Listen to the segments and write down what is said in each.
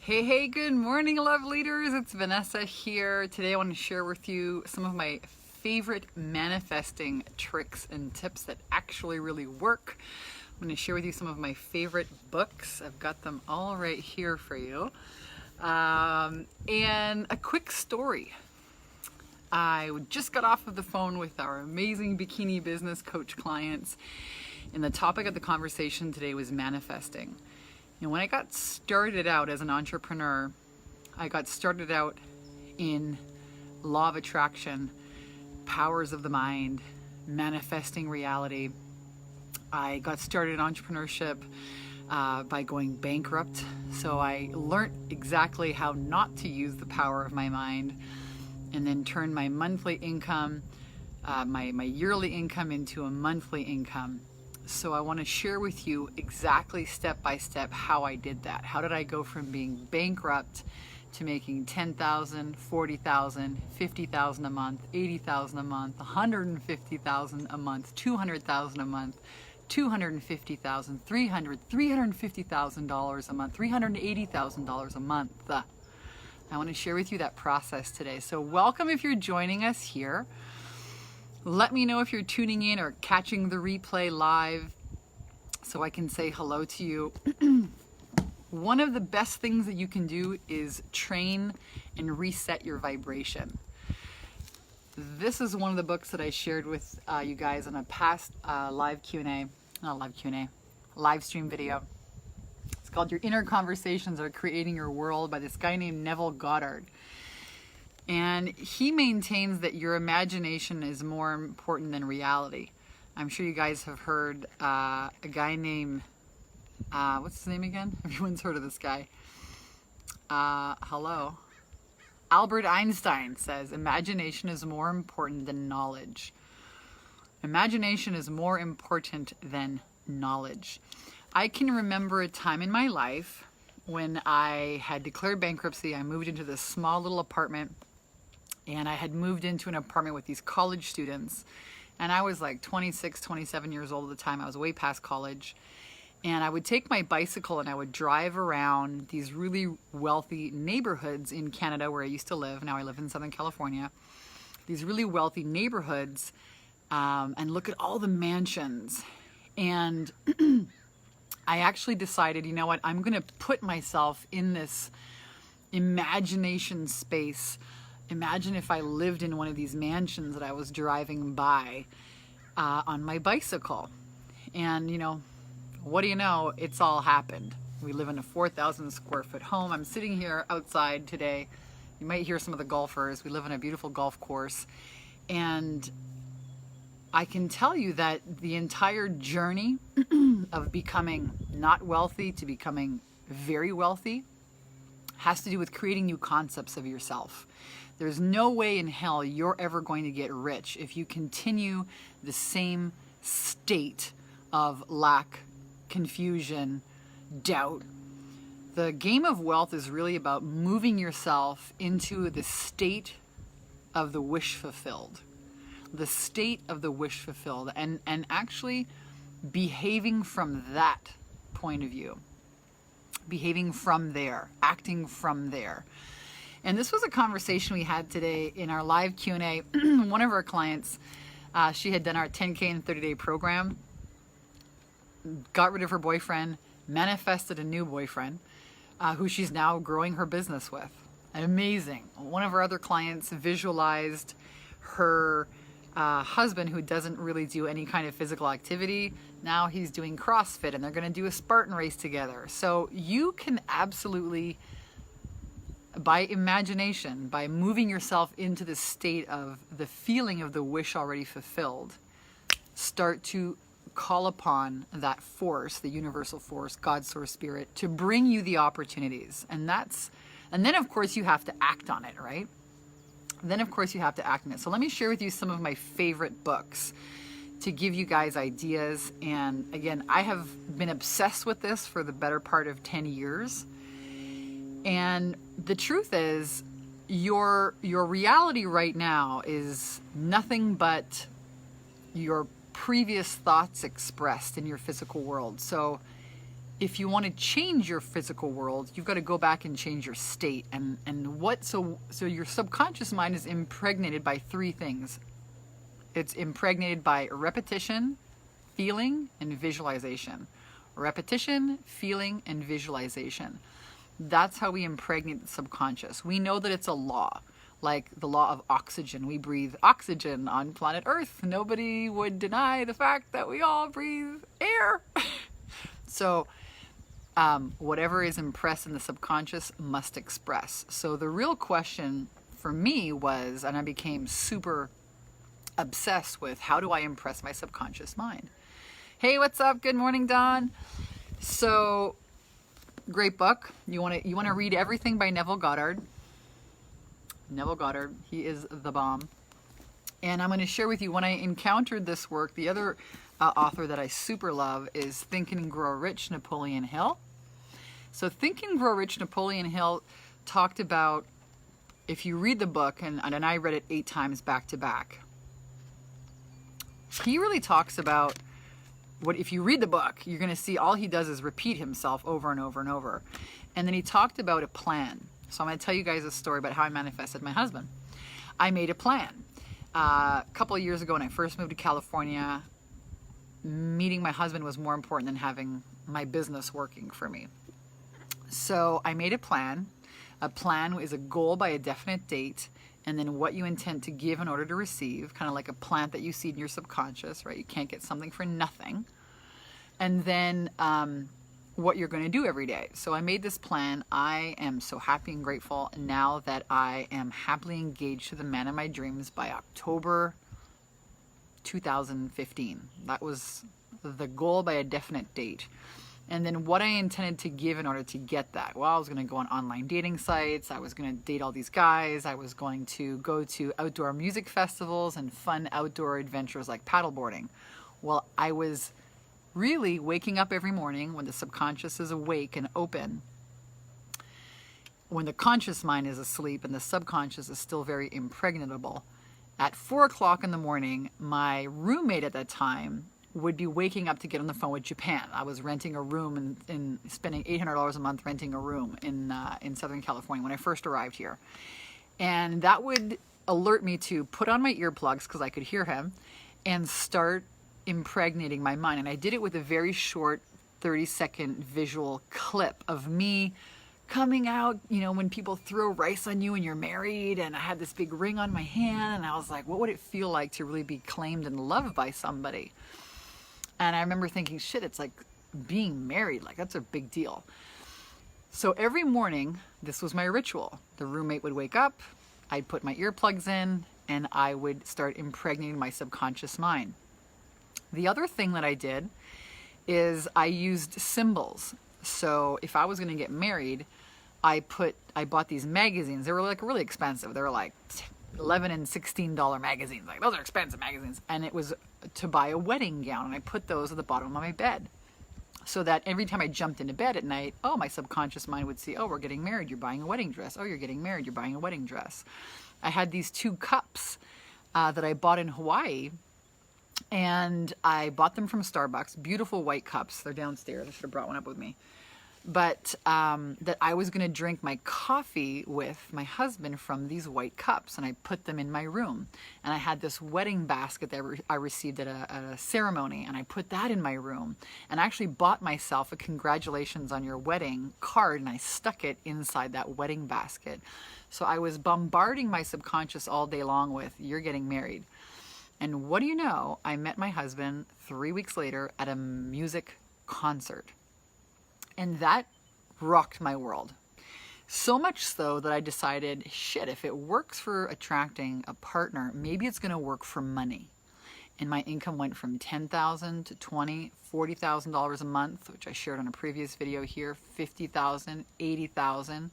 Hey, good morning, love leaders. It's Vanessa here. Today I want to share with you some of my favorite manifesting tricks and tips that actually really work. I'm going to share with you some of my favorite books. I've got them all right here for you. And a quick story. I just got off of the phone with our amazing bikini business coach clients, and the topic of the conversation today was manifesting. And when I got started out as an entrepreneur, I got started out in law of attraction, powers of the mind, manifesting reality. I got started in entrepreneurship by going bankrupt. So I learned exactly how not to use the power of my mind, and then turned my monthly income, my yearly income into a monthly income. So I want to share with you exactly step by step how I did that. How did I go from being bankrupt to making $10,000, $40,000, $50,000 a month, $80,000 a month, $150,000 a month, $200,000 a month, $250,000, $350,000 a month, $380,000 a month. I want to share with you that process today. So welcome if you're joining us here. Let me know if you're tuning in or catching the replay live so I can say hello to you. One of the best things that you can do is train and reset your vibration. This is one of the books that I shared with you guys in a past live stream video. It's called Your Inner Conversations Are Creating Your World by this guy named Neville Goddard. And he maintains that your imagination is more important than reality. I'm sure you guys have heard a guy named, what's his name again? Everyone's heard of this guy. Albert Einstein says, imagination is more important than knowledge. Imagination is more important than knowledge. I can remember a time in my life when I had declared bankruptcy. I moved into this small little apartment, and I had moved into an apartment with these college students, and I was like 26, 27 years old at the time. I was way past college, and I would take my bicycle and I would drive around these really wealthy neighborhoods in Canada where I used to live. Now I live in Southern California. These really wealthy neighborhoods, and look at all the mansions. And I actually decided, you know what, I'm going to put myself in this imagination space. Imagine if I lived in one of these mansions that I was driving by on my bicycle. And, you know, what do you know? It's all happened. We live in a 4,000 square foot home. I'm sitting here outside today. You might hear some of the golfers. We live on a beautiful golf course. And I can tell you that the entire journey of becoming not wealthy to becoming very wealthy has to do with creating new concepts of yourself. There's no way in hell you're ever going to get rich if you continue the same state of lack, confusion, doubt. The game of wealth is really about moving yourself into the state of the wish fulfilled. The state of the wish fulfilled, and actually behaving from that point of view. Behaving from there, acting from there. And this was a conversation we had today in our live Q&A. One of our clients, she had done our 10K and 30-day program, got rid of her boyfriend, manifested a new boyfriend, who she's now growing her business with. Amazing. One of our other clients visualized her husband, who doesn't really do any kind of physical activity. Now he's doing CrossFit, and they're going to do a Spartan race together. So you can absolutely, by imagination, by moving yourself into the state of the feeling of the wish already fulfilled, start to call upon that force, the universal force, God, source, spirit, to bring you the opportunities. And then of course you have to act on it, right? Then of course you have to act on it. So let me share with you some of my favorite books to give you guys ideas. And again, I have been obsessed with this for the better part of 10 years. And the truth is, your reality right now is nothing but your previous thoughts expressed in your physical world. So if you want to change your physical world, you've got to go back and change your state. So your subconscious mind is impregnated by three things. It's impregnated by repetition, feeling, and visualization. Repetition, feeling, and visualization. That's how we impregnate the subconscious. We know that it's a law, like the law of oxygen. We breathe oxygen on planet Earth. Nobody would deny the fact that we all breathe air. So whatever is impressed in the subconscious must express. So the real question for me was, and I became super obsessed with, how do I impress my subconscious mind? Hey, what's up? Good morning, Don. So, great book. You want to read everything by Neville Goddard. Neville Goddard, he is the bomb. And I'm going to share with you, when I encountered this work, the other author that I super love is Think and Grow Rich, Napoleon Hill. So Think and Grow Rich, Napoleon Hill talked about, if you read the book, and I read it 8 times back to back, he really talks about what, if you read the book, you're going to see all he does is repeat himself over and over and over. And then he talked about a plan. So I'm going to tell you guys a story about how I manifested my husband. I made a plan. A couple of years ago when I first moved to California, meeting my husband was more important than having my business working for me. So I made a plan. A plan is a goal by a definite date, and then what you intend to give in order to receive, kind of like a plant that you seed in your subconscious, right? You can't get something for nothing. And then what you're going to do every day. So I made this plan. I am so happy and grateful now that I am happily engaged to the man of my dreams by October 2015. That was the goal by a definite date. And then what I intended to give in order to get that. Well, I was going to go on online dating sites. I was going to date all these guys. I was going to go to outdoor music festivals and fun outdoor adventures like paddleboarding. Well, I was really waking up every morning when the subconscious is awake and open, when the conscious mind is asleep and the subconscious is still very impregnable. At 4 o'clock in the morning, my roommate at that time would be waking up to get on the phone with Japan. I was renting a room and spending $800 a month renting a room in Southern California when I first arrived here. And that would alert me to put on my earplugs, because I could hear him, and start impregnating my mind. And I did it with a very short 30-second visual clip of me coming out, when people throw rice on you and you're married, and I had this big ring on my hand, and I was like, what would it feel like to really be claimed and loved by somebody? And I remember thinking, shit, it's like being married, like that's a big deal. So every morning, this was my ritual. The roommate would wake up, I'd put my earplugs in, and I would start impregnating my subconscious mind. The other thing that I did is I used symbols. So if I was going to get married, I bought these magazines. They were like really expensive. They were like $11 and $16 magazines. Like, those are expensive magazines. And it was to buy a wedding gown. And I put those at the bottom of my bed, so that every time I jumped into bed at night, my subconscious mind would see, we're getting married. You're buying a wedding dress. Oh, you're getting married. You're buying a wedding dress. I had these 2 cups that I bought in Hawaii. And I bought them from Starbucks. Beautiful white cups. They're downstairs. I should have brought one up with me. But that I was going to drink my coffee with my husband from these white cups. And I put them in my room. And I had this wedding basket that I received at a ceremony. And I put that in my room. And I actually bought myself a congratulations on your wedding card. And I stuck it inside that wedding basket. So I was bombarding my subconscious all day long with, you're getting married. And what do you know? I met my husband 3 weeks later at a music concert. And that rocked my world. So much so that I decided, shit, if it works for attracting a partner, maybe it's going to work for money. And my income went from $10,000 to $20,000, $40,000 a month, which I shared on a previous video here, $50,000, $80,000.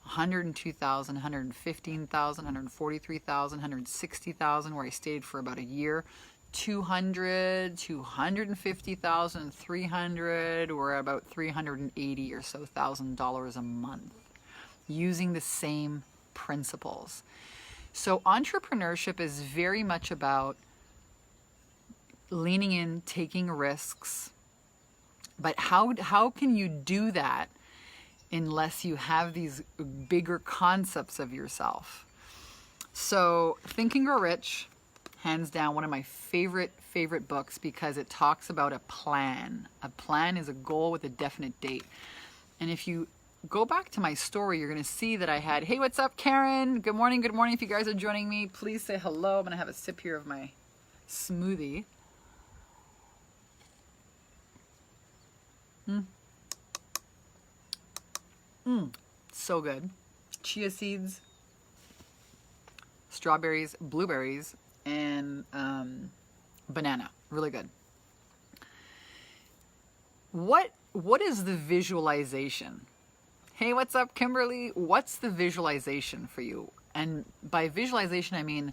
$102,000, $115,000, $143,000, $160,000, where I stayed for about a year. $200,000, $250,000, $300,000, or about $380,000 or so a month, using the same principles. So entrepreneurship is very much about leaning in, taking risks, But how can you do that unless you have these bigger concepts of yourself? So Think and Grow Rich, hands down, one of my favorite books, because it talks about a plan. A plan is a goal with a definite date. And if you go back to my story, you're going to see that I had, hey, what's up, Karen? Good morning, good morning. If you guys are joining me, please say hello. I'm going to have a sip here of my smoothie. So good. Chia seeds, strawberries, blueberries, and banana. Really good. What is the visualization? Hey, what's up, Kimberly? What's the visualization for you? And by visualization, I mean,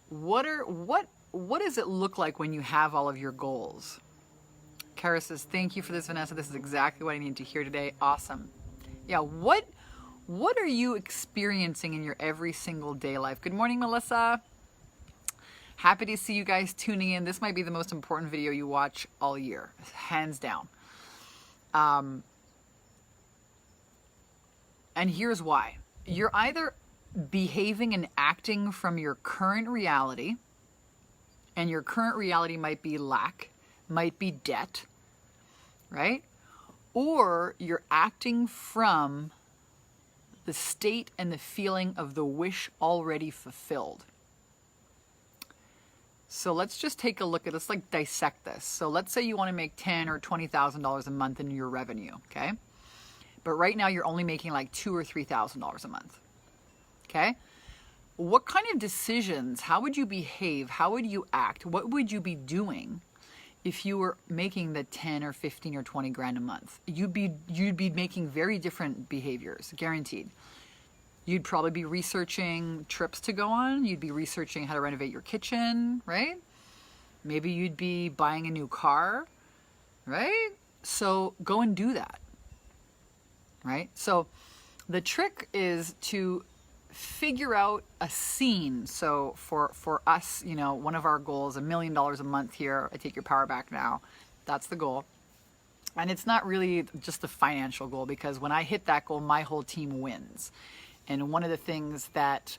what does it look like when you have all of your goals? Kara says, thank you for this, Vanessa. This is exactly what I need to hear today. Awesome. Yeah, what are you experiencing in your every single day life? Good morning, Melissa. Happy to see you guys tuning in. This might be the most important video you watch all year, hands down. And here's why. You're either behaving and acting from your current reality, and your current reality might be lack, might be debt, right? Or you're acting from the state and the feeling of the wish already fulfilled. So let's just take a look at, let's like dissect this. So let's say you want to make $10,000 or $20,000 a month in your revenue, okay? But right now you're only making like $2,000 or $3,000 a month, okay? What kind of decisions, how would you behave? How would you act? What would you be doing if you were making the 10 or 15 or 20 grand a month? You'd be making very different behaviors, guaranteed. You'd probably be researching trips to go on. You'd be researching how to renovate your kitchen, right? Maybe you'd be buying a new car, right? So go and do that, right? So the trick is to figure out a scene. So for us, you know, one of our goals, $1 million a month here. I take your power back now. That's the goal. And it's not really just a financial goal, because when I hit that goal, my whole team wins. And one of the things that,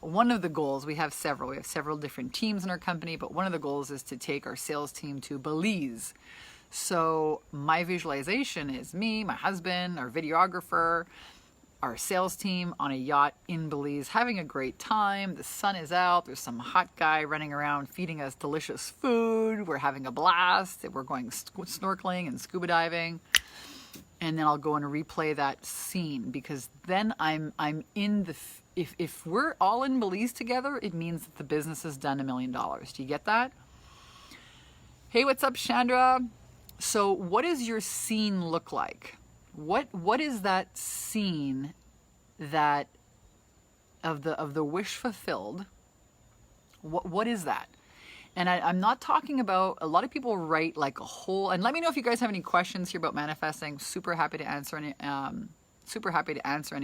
one of the goals, we have several different teams in our company, but one of the goals is to take our sales team to Belize. So my visualization is me, my husband, our videographer, our sales team on a yacht in Belize, having a great time. The sun is out. There's some hot guy running around feeding us delicious food. We're having a blast. We're going snorkeling and scuba diving. And then I'll go and replay that scene, because then I'm in the, if we're all in Belize together, it means that the business has done $1 million. Do you get that? Hey, what's up, Chandra? So what does your scene look like? What is that scene that of the wish fulfilled? What is that? And I'm not talking about, a lot of people write like a whole, and let me know if you guys have any questions here about manifesting. Super happy to answer any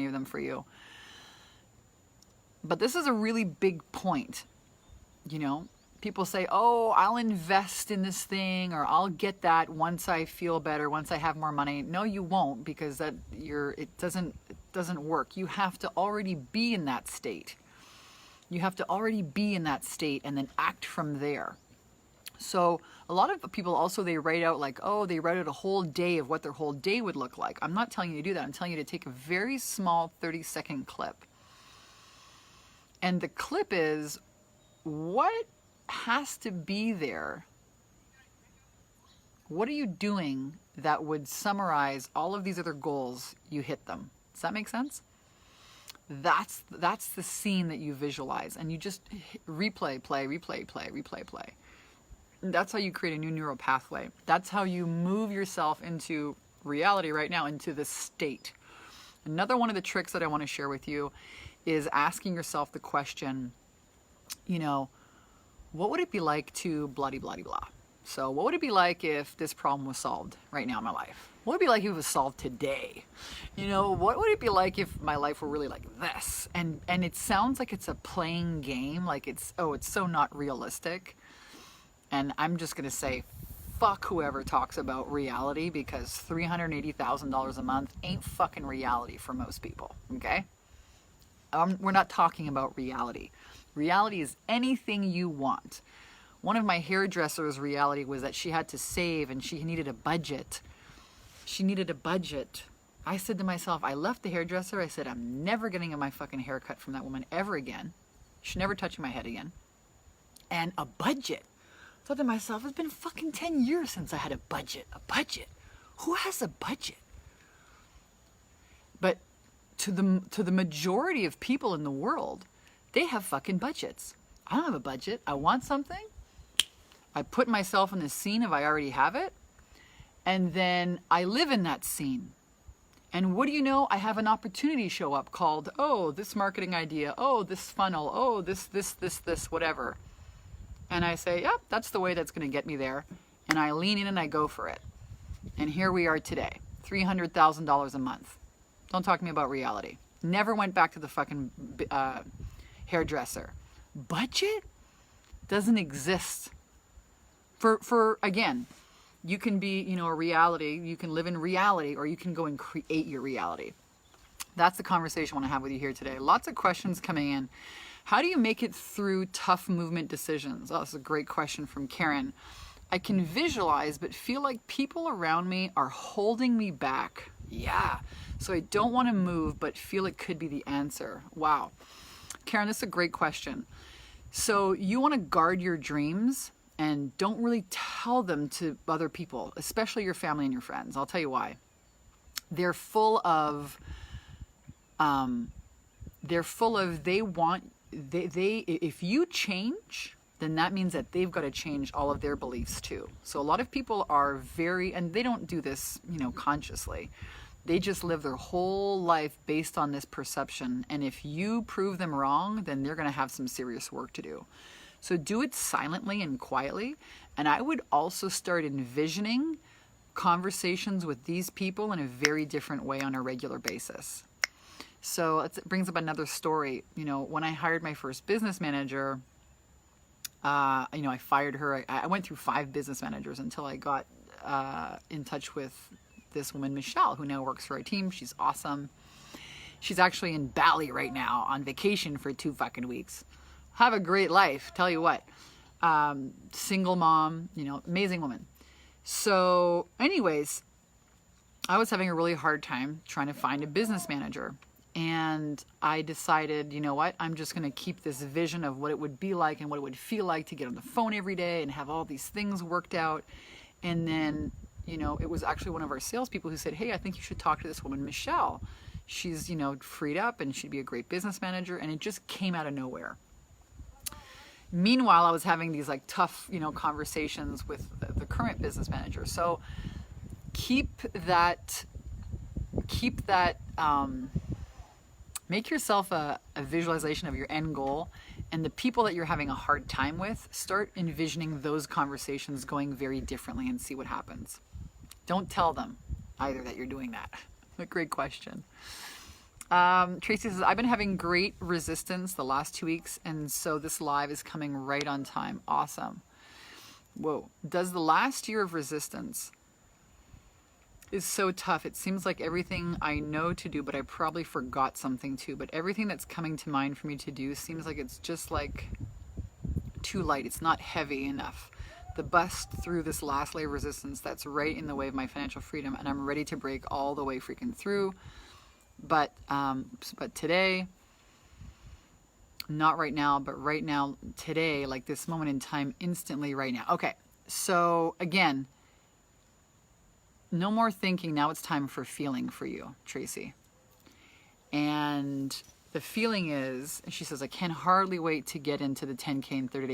of them for you. But this is a really big point. You know, people say, oh, I'll invest in this thing, or I'll get that once I feel better, once I have more money. No, you won't, because it doesn't work. You have to already be in that state. You have to already be in that state and then act from there. So a lot of people also, they write out like, oh, they write out a whole day of what their whole day would look like. I'm not telling you to do that. I'm telling you to take a very small 30-second clip. And the clip is, what has to be there? What are you doing that would summarize all of these other goals? You hit them. Does that make sense? That's the scene that you visualize, and you just replay, play. And that's how you create a new neural pathway. That's how you move yourself into reality right now, into this state. Another one of the tricks that I want to share with you is asking yourself the question, you know, what would it be like to blah-de-blah-de-blah? So what would it be like if this problem was solved right now in my life? What would it be like if it was solved today? You know, what would it be like if my life were really like this? And it sounds like it's a playing game, like it's so not realistic. And I'm just going to say, fuck whoever talks about reality, because $380,000 a month ain't fucking reality for most people, okay? We're not talking about reality. Reality is anything you want. One of my hairdresser's reality was that she had to save and she needed a budget. She needed a budget. I said to myself, I left the hairdresser. I said, I'm never getting my fucking haircut from that woman ever again. She's never touching my head again. And a budget. I thought to myself, it's been fucking 10 years since I had a budget. A budget. Who has a budget? But to the majority of people in the world, they have fucking budgets. I don't have a budget. I want something. I put myself in the scene if I already have it. And then I live in that scene. And what do you know? I have an opportunity show up called, oh, this marketing idea. Oh, this funnel. Oh, this, whatever. And I say, yep, that's the way that's going to get me there. And I lean in and I go for it. And here we are today. $300,000 a month. Don't talk to me about reality. Never went back to the fucking hairdresser. Budget doesn't exist. For again, you can be, a reality. You can live in reality, or you can go and create your reality. That's the conversation I want to have with you here today. Lots of questions coming in. How do you make it through tough movement decisions? Oh, that's a great question from Karen. I can visualize, but feel like people around me are holding me back. Yeah. So I don't want to move, but feel it could be the answer. Wow. Karen, this is a great question. So you want to guard your dreams and don't really tell them to other people, especially your family and your friends. I'll tell you why. They're full of, if you change, then that means that they've got to change all of their beliefs too. So a lot of people are and they don't do this, consciously. They just live their whole life based on this perception. And if you prove them wrong, then they're going to have some serious work to do. So do it silently and quietly. And I would also start envisioning conversations with these people in a very different way on a regular basis. So it brings up another story. When I hired my first business manager, I fired her. I went through 5 business managers until I got in touch with this woman, Michelle, who now works for our team. She's awesome. She's actually in Bali right now on vacation for 2 fucking weeks. Have a great life, tell you what. Single mom, amazing woman. So anyways, I was having a really hard time trying to find a business manager. And I decided, you know what, I'm just going to keep this vision of what it would be like and what it would feel like to get on the phone every day and have all these things worked out. And then, it was actually one of our salespeople who said, hey, I think you should talk to this woman, Michelle. She's, freed up and she'd be a great business manager. And it just came out of nowhere. Meanwhile, I was having these tough, conversations with the current business manager. So make yourself a visualization of your end goal, and the people that you're having a hard time with, start envisioning those conversations going very differently and see what happens. Don't tell them either that you're doing that. A great question. Tracy says, I've been having great resistance the last 2 weeks, and so this live is coming right on time. Awesome. Whoa. Does the last year of resistance is so tough. It seems like everything I know to do, but I probably forgot something too. But everything that's coming to mind for me to do seems like it's just too light. It's not heavy enough. The bust through this last layer of resistance, that's right in the way of my financial freedom, and I'm ready to break all the way freaking through. But today, not right now, but right now, today, this moment in time, instantly right now. Okay, so again, no more thinking. Now it's time for feeling for you, Tracy. And the feeling is, she says, I can hardly wait to get into the 10K in 30 days.